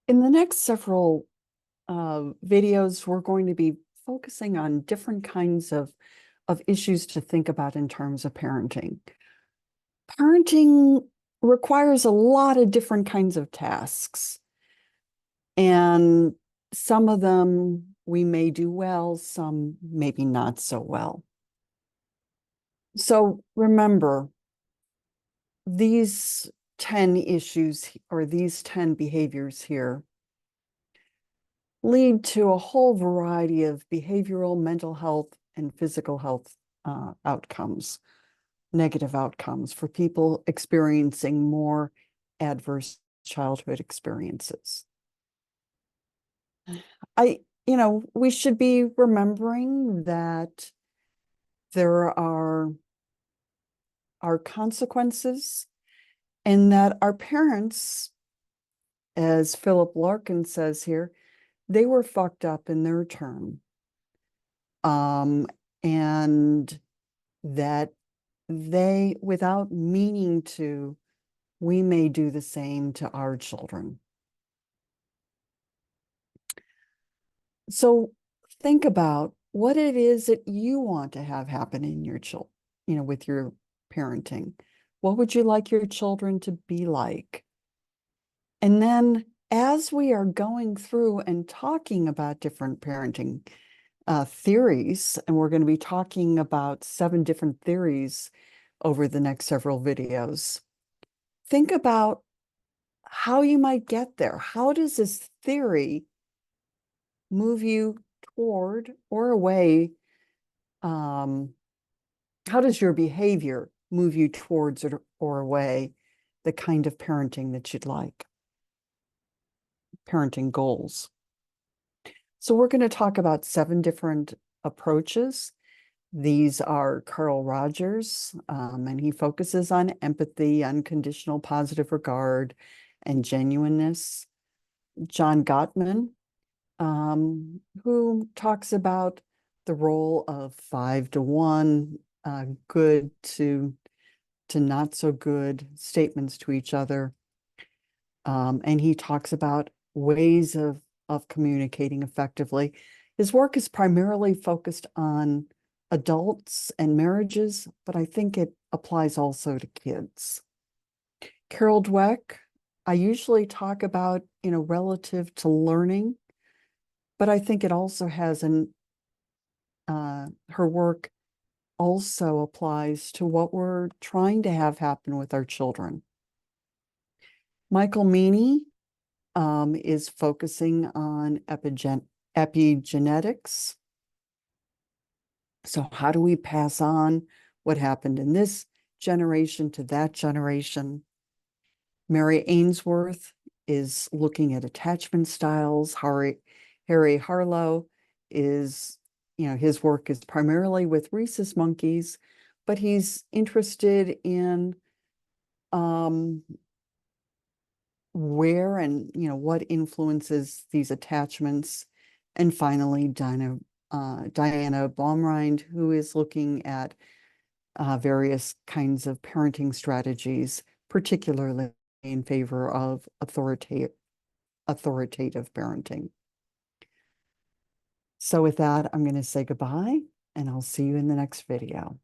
In the next several videos, we're going to be focusing on different kinds of issues to think about in terms of parenting. Parenting requires a lot of different kinds of tasks, and some of them we may do well, some maybe not so well. So remember, these 10 issues or these 10 behaviors here lead to a whole variety of behavioral, mental health, and physical health outcomes, negative outcomes for people experiencing more adverse childhood experiences. We should be remembering that there are consequences and that our parents, as Philip Larkin says here, they were fucked up in their turn. And that they, without meaning to, we may do the same to our children. So think about what it is that you want to have happen in your children, with your parenting. What would you like your children to be like? And then as we are going through and talking about different parenting theories, and we're going to be talking about 7 different theories over the next several videos, think about how you might get there. How does this theory move you toward or away? How does your behavior move you towards or away the kind of parenting that you'd like? Parenting goals. So we're going to talk about 7 different approaches. These are Carl Rogers, and he focuses on empathy, unconditional positive regard, and genuineness. John Gottman, who talks about the role of 5 to 1, good to not so good statements to each other. And he talks about ways of communicating effectively. His work is primarily focused on adults and marriages, but I think it applies also to kids. Carol Dweck, I usually talk about, relative to learning, but I think it also has her work also applies to what we're trying to have happen with our children. Michael Meany is focusing on epigenetics. So how do we pass on what happened in this generation to that generation? Mary Ainsworth is looking at attachment styles. Harry Harlow is, his work is primarily with rhesus monkeys, but he's interested in where and what influences these attachments. And finally, Diana Baumrind, who is looking at various kinds of parenting strategies, particularly in favor of authoritative parenting. So with that, I'm going to say goodbye, and I'll see you in the next video.